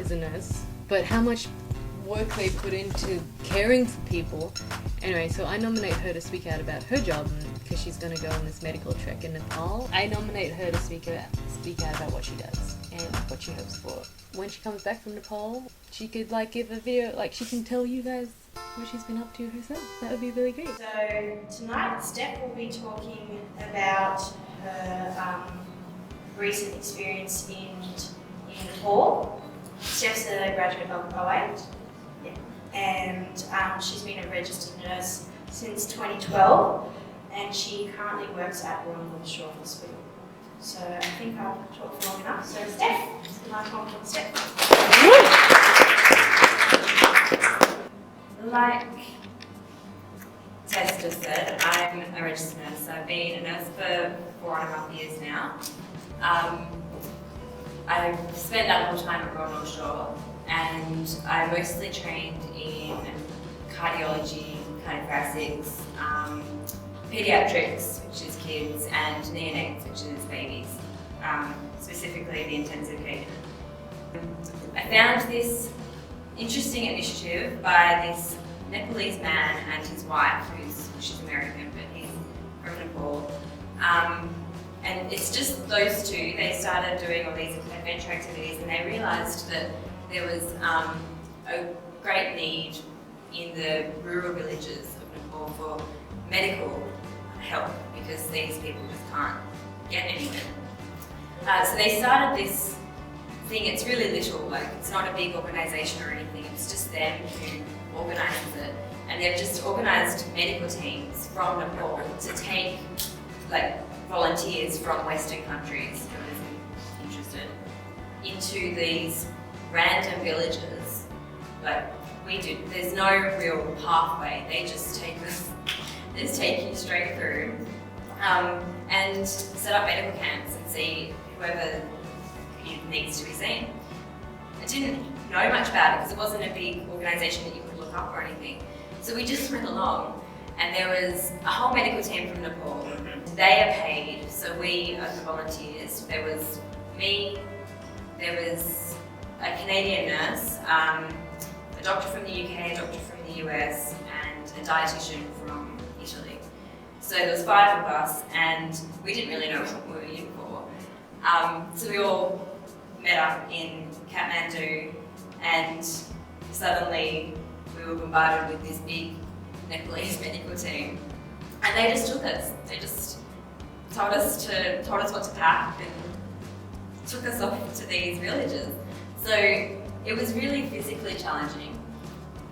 as a nurse, but how much work they put into caring for people. Anyway, so I nominate her to speak out about her job because she's going to go on this medical trek in Nepal. I nominate her to speak out about what she does and what she hopes for. When she comes back from Nepal, she could give a video, she can tell you guys what she's been up to herself. That would be really great. So tonight, Steph will be talking about her recent experience in Nepal. Steph's a graduate of 08, and she's been a registered nurse since 2012, and she currently works at Royal North Shore Hospital. So I think I've talked for long enough. So Steph, it's the microphone from Steph. Like Tess just said, I'm a registered nurse. I've been a nurse for 4.5 years now. I've spent that whole time at Royal North Shore, and I mostly trained in cardiology, cardiothoracics, pediatrics, which is kids, and neonates, which is babies, specifically the intensive care. I found this interesting initiative by this Nepalese man and his wife, she's American, but he's from Nepal. And it's just those two. They started doing all these adventure activities, and they realised that there was a great need in the rural villages of Nepal for medical help because these people just can't get anywhere. So they started this thing. It's really little, it's not a big organisation or anything. It's just them who organises it, and they've just organised medical teams from Nepal to take volunteers from Western countries who are interested into these random villages like we do. There's no real pathway. They just take you straight through and set up medical camps and see whoever needs to be seen. I didn't know much about it because it wasn't a big organisation that you could look up or anything. So we just went along, and there was a whole medical team from Nepal. They are paid, so we are the volunteers. There was me, there was a Canadian nurse, a doctor from the UK, a doctor from the US, and a dietitian from Italy. So there was 5 of us, and we didn't really know what we were in for. So we all met up in Kathmandu, and suddenly we were bombarded with this big Nepalese medical team, and they just took us. They just told us what to pack and took us off to these villages. So it was really physically challenging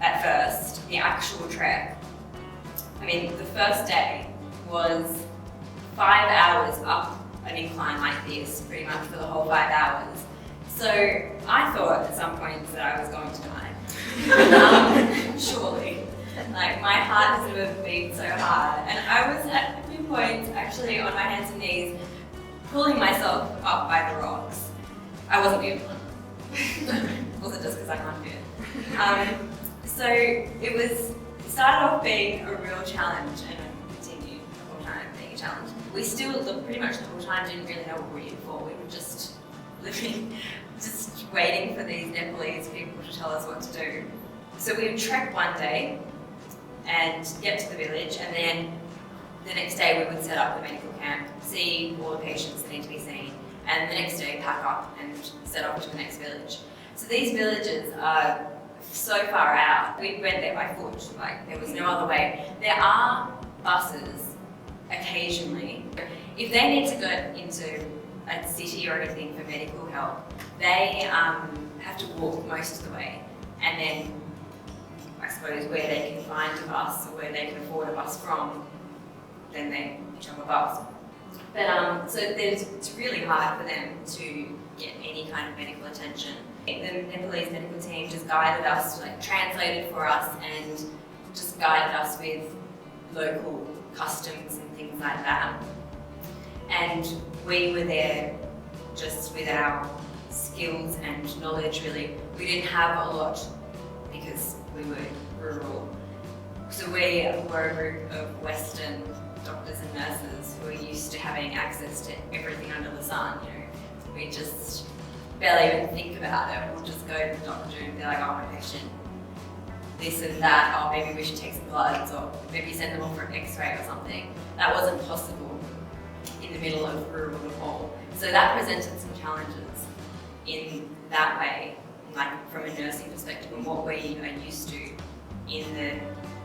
at first, the actual trek. I mean, the first day was 5 hours up an incline like this, pretty much for the whole 5 hours. So I thought at some points that I was going to die. Surely. My heart has never beat so hard, and I was at a few points actually on my hands and knees pulling myself up by the rocks. I wasn't the only one. It wasn't just because I can't do it. So it started off being a real challenge, and it continued the whole time being a challenge. We still, pretty much the whole time, didn't really know what we were in for. We were just living, just waiting for these Nepalese people to tell us what to do. So we would trek one day and get to the village, and then the next day we would set up the medical camp, see all the patients that need to be seen, and the next day pack up and set off to the next village. So these villages are so far out. We went there by foot, there was no other way. There are buses occasionally. If they need to go into a city or anything for medical help, they have to walk most of the way, and then I suppose where they can find a bus or where they can afford a bus from, then they jump a bus. But so it's really hard for them to get any kind of medical attention. The Nepalese medical team just guided us, translated for us, and just guided us with local customs and things like that. And we were there just with our skills and knowledge, really. We didn't have a lot because we were rural. So we were a group of Western doctors and nurses who are used to having access to everything under the sun. We just barely even think about it. We'll just go to the doctor and be like, oh, my patient, this and that, oh, maybe we should take some bloods, or maybe send them off for an x-ray or something. That wasn't possible in the middle of rural Nepal. So that presented some challenges in that way, like from a nursing perspective and what we are used to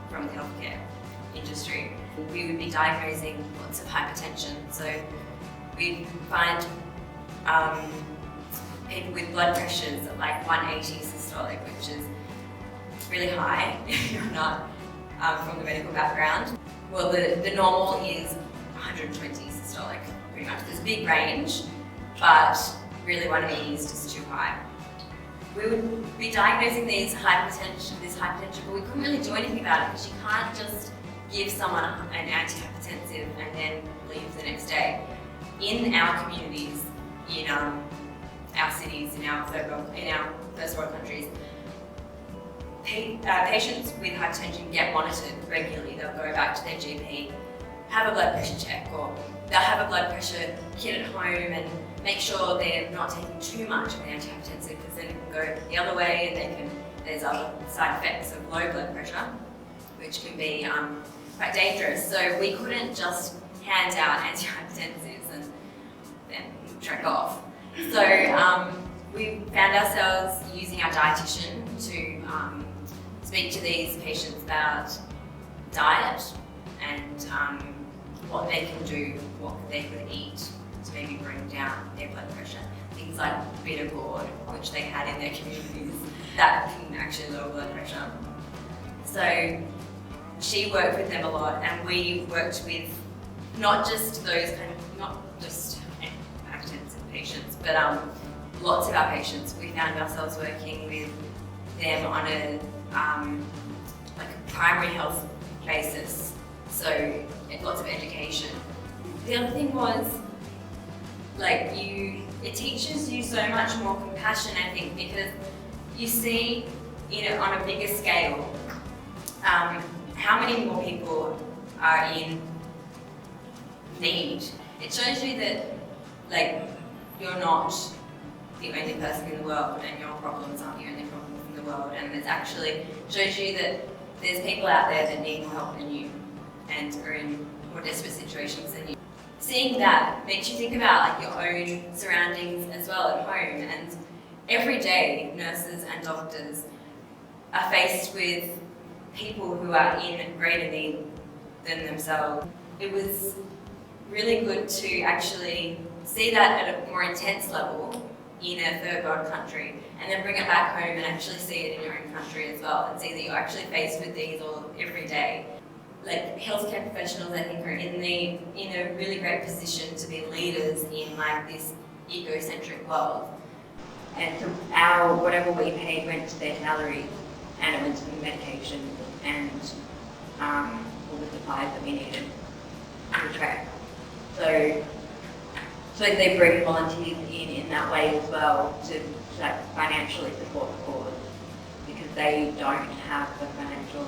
from the healthcare industry. We would be diagnosing lots of hypertension. So we'd find people with blood pressures at like 180 systolic, which is really high if you're not from the medical background. Well, the normal is 120 systolic, pretty much. There's a big range, but really 180 is just too high. We would be diagnosing this hypertension, but we couldn't really do anything about it because you can't just give someone an antihypertensive and then leave the next day. In our communities, in our cities, in our first world countries, patients with hypertension get monitored regularly. They'll go back to their GP, have a blood pressure check, or they'll have a blood pressure kit at home and make sure they're not taking too much of an antihypertensive, because then it can go the other way and there's other side effects of low blood pressure, which can be quite dangerous. So we couldn't just hand out antihypertensives and then trek off. So we found ourselves using our dietitian to speak to these patients about diet and what they can do, what they could eat to maybe bring down their blood pressure. Things like bitter gourd, which they had in their communities, that can actually lower blood pressure. So she worked with them a lot, and we worked with not just hypertensive patients, but lots of our patients. We found ourselves working with them on a primary health basis, so lots of education. The other thing was, it teaches you so much more compassion, I think, because you see, on a bigger scale, how many more people are in need. It shows you that, you're not the only person in the world, and your problems aren't the only problems in the world, and it actually shows you that there's people out there that need more help than you and are in more desperate situations than you. Seeing that makes you think about your own surroundings as well at home, and every day nurses and doctors are faced with people who are in greater need than themselves. It was really good to actually see that at a more intense level in a third world country, and then bring it back home and actually see it in your own country as well, and see that you're actually faced with these every day. Healthcare professionals, I think, are in a really great position to be leaders in this egocentric world. And so whatever we paid went to their salaries, and it went to the medication and all the supplies that we needed to track. So they bring volunteers in that way as well to financially support the cause, because they don't have the financial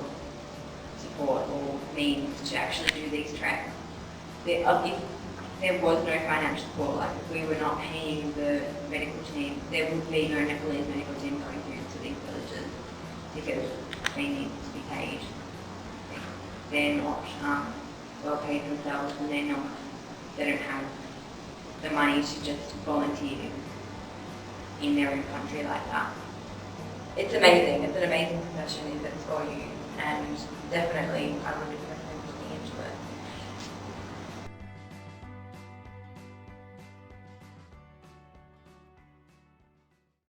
support or means to actually do these tracks. If there was no financial support, if we were not paying the medical team, there would be no Nepalese medical team going into these villages, because they need to be paid. They're not well paid themselves, and they don't have the money to just volunteer in their own country like that. It's amazing. It's an amazing profession if it's for you, and definitely I would